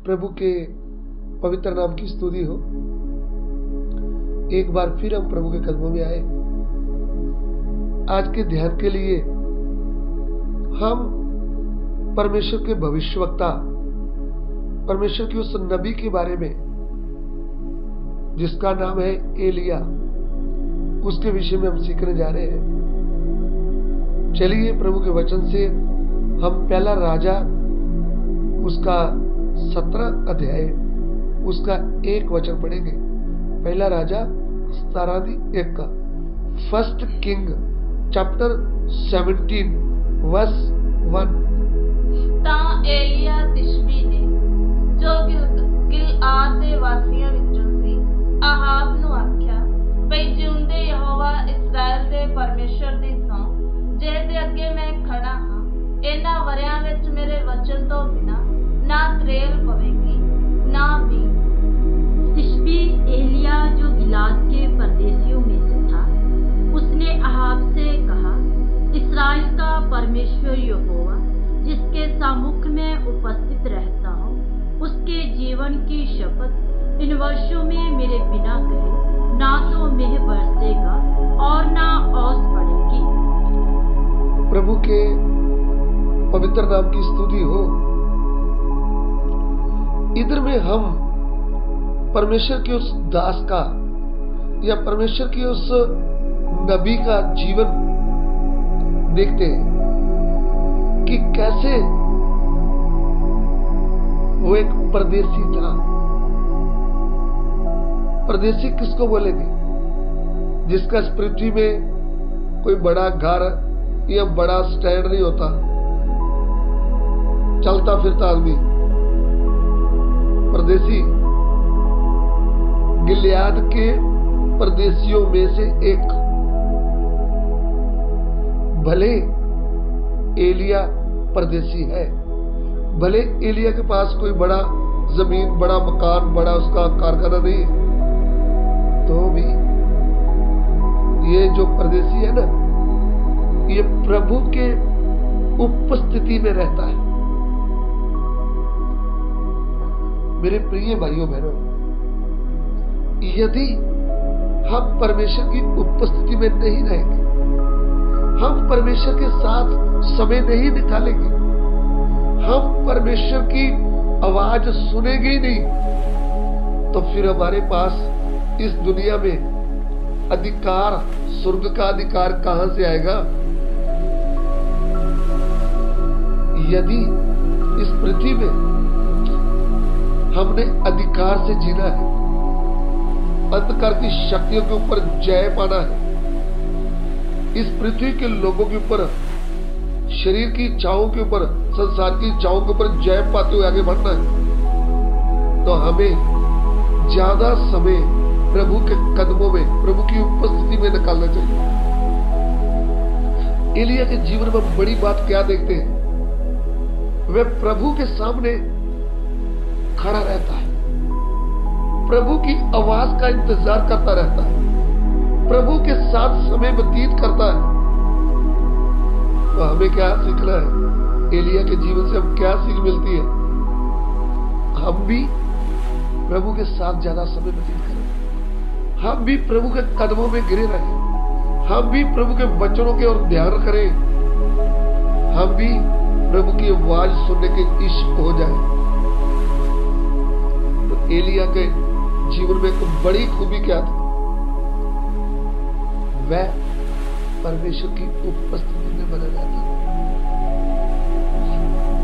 प्रभु के पवित्र नाम की स्तुति हो। एक बार फिर हम प्रभु के कदमों में आए। आज के ध्यान के लिए हम परमेश्वर के भविष्यवक्ता, परमेश्वर की उस नबी के बारे में जिसका नाम है एलिया, उसके विषय में हम सीखने जा रहे हैं। चलिए प्रभु के वचन से हम पहला राजा उसका 17 अध्याय उसका 1 वचन पढ़ेंगे। पहला राजा 17 का, फर्स्ट किंग चैप्टर 17 वर्स 1। ਤਾਂ ਏਲੀਆ ਤਿਸ਼ਬੀ ਨੇ ਜੋ ਗਿਲਆਦ ਦੇ ਵਾਸੀਆਂ ਵਿੱਚੋਂ ਸੀ ਆਹਾਬ ਨੂੰ ਆਖਿਆ, ਭਈ ਜਿਉਂਦੇ ਯਹੋਵਾ ਇਸਰਾਇਲ ਦੇ ਪਰਮੇਸ਼ਰ ਦੀ ਸਹੁੰ, ਜਿਹਦੇ ਅੱਗੇ ਮੈਂ ਖੜਾ ਹਾਂ, ਇਹਨਾਂ ਵਰਿਆਂ ਵਿੱਚ ਮੇਰੇ ਵਚਨ ਤੋਂ ਬਿਨਾਂ ना त्रेल पवेगी ना भी। तिशबी एलिया जो गिलाद के परदेशियों में से था, उसने अहाब से कहा, इस्राएल का परमेश्वर यहोवा जिसके सम्मुख में उपस्थित रहता हूँ, उसके जीवन की शपथ, इन वर्षों में मेरे बिना कहे ना तो मेह बरसेगा और ना ओस पड़ेगी। प्रभु के पवित्र नाम की स्तुति हो। इधर में हम परमेश्वर के उस दास का या परमेश्वर के उस नबी का जीवन देखते हैं कि कैसे वो एक परदेसी था। परदेसी किसको बोलेंगे? जिसका इस पृथ्वी में कोई बड़ा घर या बड़ा स्टैंड नहीं होता, चलता फिरता आदमी परदेसी। गिलियाद के परदेसियों में से एक। भले एलिया परदेसी है, भले एलिया के पास कोई बड़ा जमीन, बड़ा मकान, बड़ा उसका कारखाना नहीं, तो भी ये जो परदेसी है ना, ये प्रभु के उपस्थिति में रहता है। मेरे प्रिय भाइयों बहनों, यदि हम परमेश्वर की उपस्थिति में नहीं रहेंगे, हम परमेश्वर के साथ समय नहीं निकालेंगे, हम परमेश्वर की आवाज सुनेंगे ही नहीं, तो फिर हमारे पास इस दुनिया में अधिकार, स्वर्ग का अधिकार कहां से आएगा? यदि इस पृथ्वी में हमने अधिकार से जीना है, अंधकार की शक्तियों के ऊपर जय पाना है, इस पृथ्वी के लोगों के ऊपर, शरीर की इच्छाओं के ऊपर, संसार की इच्छाओं के ऊपर जय पाते हुए आगे बढ़ना है, तो हमें ज्यादा समय प्रभु के कदमों में, प्रभु की उपस्थिति में निकालना चाहिए। एलिया के जीवन में बड़ी बात क्या देखते हैं? वह प्रभु के सामने खड़ा रहता है, प्रभु की आवाज का इंतजार करता रहता है, प्रभु के साथ समय व्यतीत करता है। तो हमें क्या सीखना है? एलिया के जीवन से हम क्या सीख मिलती है? हम भी प्रभु के साथ ज्यादा समय व्यतीत करें, हम भी प्रभु के कदमों में गिरे रहें, हम भी प्रभु के वचनों के ओर ध्यान करें, हम भी प्रभु की आवाज सुनने के इश्क हो जाए। एलिया के जीवन में एक बड़ी खूबी क्या थी? वह परमेश्वर की उपस्थिति में बना जाता।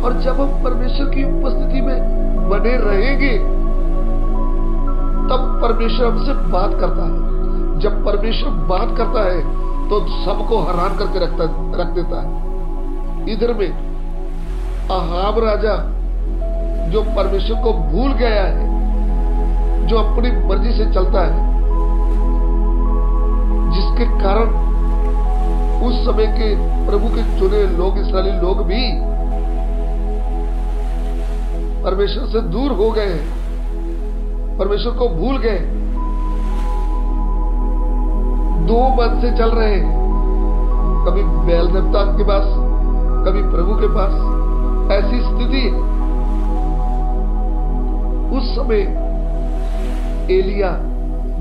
और जब हम परमेश्वर की उपस्थिति में बने रहेंगे, तब परमेश्वर हमसे बात करता है। जब परमेश्वर बात करता है तो सबको हैरान करके रख देता है। इधर में अहाब राजा जो परमेश्वर को भूल गया है, जो अपनी मर्जी से चलता है, जिसके कारण उस समय के प्रभु के चुने लोग, इस्राएली लोग भी परमेश्वर से दूर हो गए हैं, परमेश्वर को भूल गए, दो मन से चल रहे हैं, कभी बैल देवता के पास, कभी प्रभु के पास। ऐसी स्थिति है। में एलिया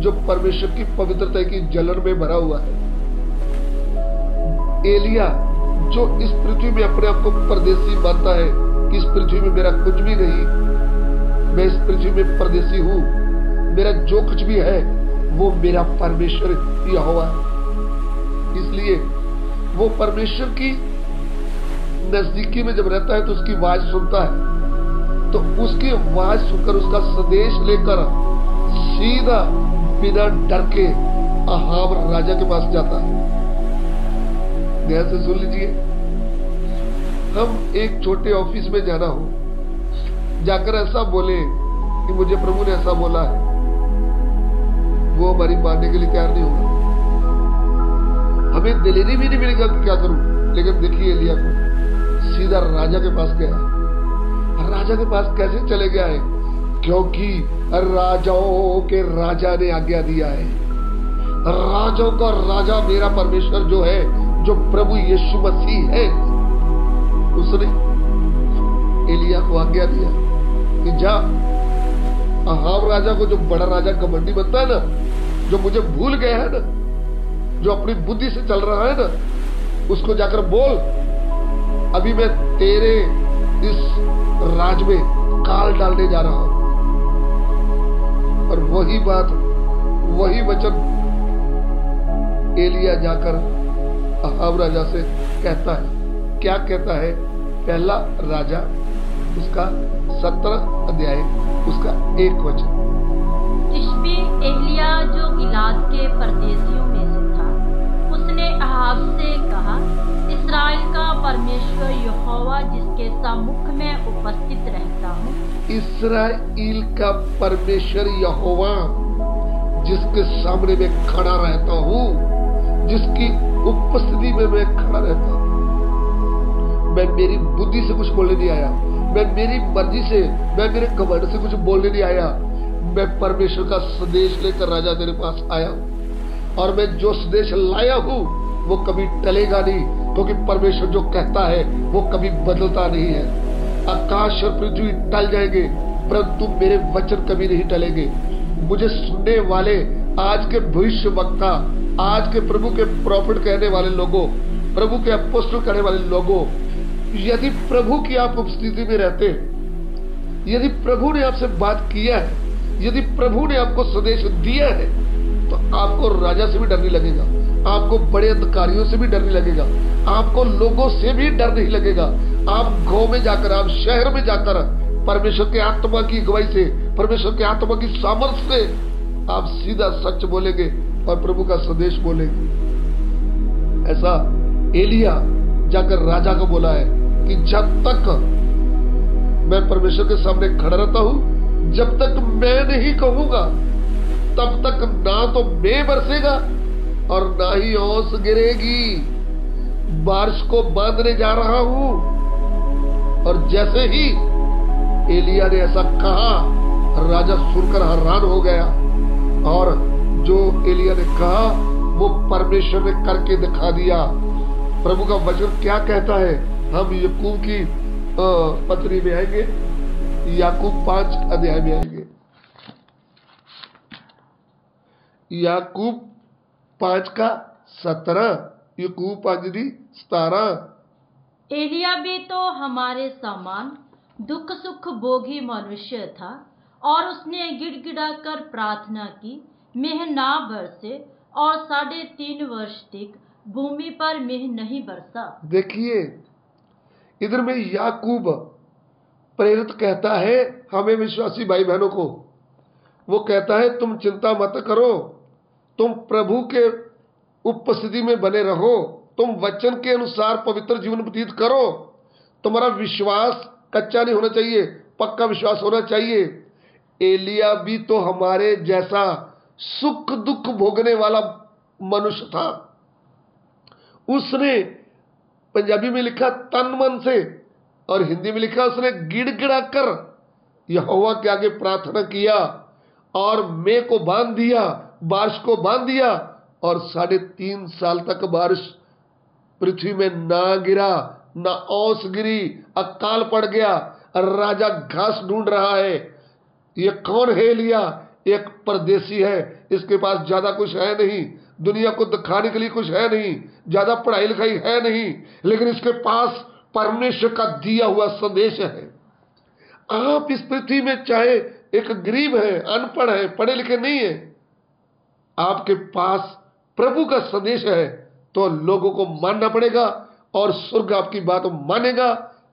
जो परमेश्वर की पवित्रता की जलन में भरा हुआ है, एलिया जो इस पृथ्वी में अपने आप को परदेसी मानता है कि इस पृथ्वी में मेरा कुछ भी नहीं, मैं इस पृथ्वी में परदेसी हूं, मेरा जो कुछ भी है वो मेरा परमेश्वर यहोवा है। इसलिए वो परमेश्वर की नजदीकी में जब रहता है तो उसकी आवाज सुनता है, तो उसकी आवाज सुनकर उसका संदेश लेकर सीधा बिना डर के अहाब राजा के पास जाता है। ध्यान से सुन लीजिए, हम एक छोटे ऑफिस में जाना हो, जाकर ऐसा बोले कि मुझे प्रभु ने ऐसा बोला है, वो हमारी मानने के लिए तैयार नहीं होगा, हमें दिलेरी भी नहीं मिलेगा कि क्या करूं। लेकिन देखिए एलिया को सीधा राजा के पास गया। राजा के पास कैसे चले गया है? क्योंकि राजाओं के राजा ने आज्ञा दिया है। राजाओं का राजा मेरा परमेश्वर जो है, जो प्रभु यीशु मसीह है, उसने एलिया को आज्ञा दिया कि जा अहाब राजा को, जो बड़ा राजा घमंडी बनता है ना, जो मुझे भूल गया है ना, जो अपनी बुद्धि से चल रहा है ना, उसको जाकर बोल अभी मैं तेरे इस राज में काल डालने जा रहा हूं। और वही बात, वही वचन एलिया जाकर अहाब राजा से कहता है। क्या कहता है? पहला राजा उसका 17 अध्याय उसका 1 वचन। तिशबी एलिया जो गिलाद के परदेसियों में से था, उसने अहाब से कहा, इस्राएल का परमेश्वर यहोवा जिसके सम्मुख में उपस्थित रहता हूँ, इस्राएल का परमेश्वर यहोवा जिसके सामने मैं खड़ा रहता हूँ, जिसकी उपस्थिति में मैं खड़ा रहता हूँ। मैं मेरी बुद्धि से कुछ बोलने नहीं आया, मैं मेरी मर्जी से, मैं मेरे घमंड से कुछ बोलने नहीं आया। मैं परमेश्वर का संदेश लेकर राजा तेरे पास आया हूं, और मैं जो संदेश लाया हूं वो कभी टलेगा नहीं, क्योंकि परमेश्वर जो कहता है वो कभी बदलता नहीं है। आकाश और पृथ्वी टल जाएंगे, परंतु मेरे वचन कभी नहीं टलेंगे। मुझे सुनने वाले आज के भविष्य वक्ता, आज के प्रभु के प्रॉफिट कहने वाले लोगों, प्रभु के अपोस्टल कहने वाले लोगों, यदि प्रभु की आप उपस्थिति में रहते, यदि प्रभु ने आपसे बात किया है, यदि प्रभु ने आपको संदेश दिया है, तो आपको राजा से भी डर नहीं लगेगा, आपको बड़े अधिकारियों से भी डर नहीं लगेगा, आपको लोगों से भी डर नहीं लगेगा। आप गांव में जाकर, आप शहर में जाकर परमेश्वर के आत्मा की गवाही से, परमेश्वर के आत्मा की सामर्थ्य से आप सीधा सच बोलेंगे और प्रभु का संदेश बोलेंगे। ऐसा एलिया जाकर राजा को बोला है कि जब तक मैं परमेश्वर के सामने खड़ा रहता हूं, जब तक मैं नहीं कहूंगा, तब तक ना तो मैं बरसेगा और ना ही ओस गिरेगी। बारिश को बांधने जा रहा हूं। और जैसे ही एलिया ने ऐसा कहा, राजा सुनकर हैरान हो गया, और जो एलिया ने कहा वो परमेश्वर ने करके दिखा दिया। प्रभु का वचन क्या कहता है? हम याकूब की पत्री में आएंगे, याकूब 5 अध्याय में आएंगे। याकूब 5 का 17, याकूब 5:17। एलिया भी तो हमारे समान दुख सुख भोगी मनुष्य था, और उसने गिड़गिड़ा कर प्रार्थना की, मेह ना बरसे, और 3.5 वर्ष तक भूमि पर मेह नहीं बरसा। देखिए इधर में याकूब प्रेरित कहता है हमें विश्वासी भाई बहनों को, वो कहता है तुम चिंता मत करो, तुम प्रभु के उपस्थिति में बने रहो, तुम वचन के अनुसार पवित्र जीवन व्यतीत करो, तुम्हारा विश्वास कच्चा नहीं होना चाहिए, पक्का विश्वास होना चाहिए। एलिया भी तो हमारे जैसा सुख दुख भोगने वाला मनुष्य था। उसने पंजाबी में लिखा तन मन से, और हिंदी में लिखा उसने गिड़गिड़ा कर यहोवा के आगे प्रार्थना किया, और मेघ को बांध दिया, बारिश को बांध दिया, और 3.5 साल तक बारिश पृथ्वी में ना गिरा, ना ओस गिरी, अकाल पड़ गया। राजा घास ढूंढ रहा है, ये कौन है एलिया? एक परदेसी है, इसके पास ज्यादा कुछ है नहीं, दुनिया को दिखाने के लिए कुछ है नहीं, ज्यादा पढ़ाई लिखाई है नहीं, लेकिन इसके पास परमेश्वर का दिया हुआ संदेश है। आप इस पृथ्वी में चाहे एक गरीब है, अनपढ़ है, पढ़े लिखे नहीं है, आपके पास प्रभु का संदेश है तो लोगों को मानना पड़ेगा और स्वर्ग आपकी बात मानेगा।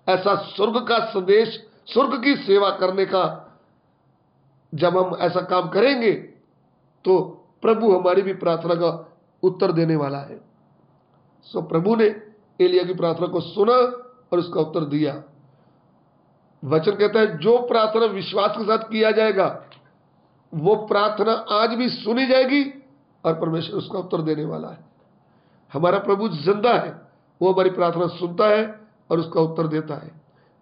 ऐसा स्वर्ग का संदेश, स्वर्ग की सेवा करने का जब हम ऐसा काम करेंगे तो प्रभु हमारी भी प्रार्थना का उत्तर देने वाला है। सो प्रभु ने एलिया की प्रार्थना को सुना और उसका उत्तर दिया। वचन कहता है जो प्रार्थना विश्वास के साथ किया जाएगा वो प्रार्थना आज भी सुनी जाएगी और परमेश्वर उसका उत्तर देने वाला है। हमारा प्रभु जिंदा है, वो हमारी प्रार्थना सुनता है और उसका उत्तर देता है।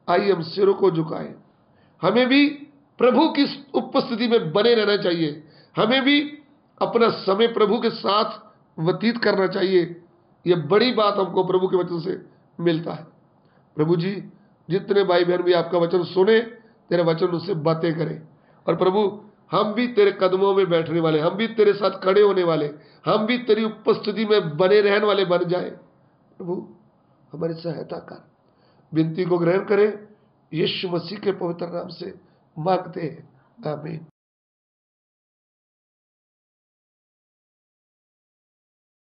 आइए हम सिरों को झुकाएं। हमें भी प्रभु की उपस्थिति में बने रहना चाहिए, हमें भी अपना समय प्रभु के साथ व्यतीत करना चाहिए। यह बड़ी बात हमको प्रभु के वचन से मिलता है। प्रभु जी, जितने भाई बहन भी आपका वचन सुने, तेरे वचन उससे बातें करें। और प्रभु, हम भी तेरे कदमों में बैठने वाले, हम भी तेरे साथ खड़े होने वाले, हम भी तेरी उपस्थिति में बने रहने वाले बन जाए। प्रभु हमारी सहायता कर। विनती को ग्रहण करें, यीशु मसीह के पवित्र नाम से मांगते हैं, आमीन।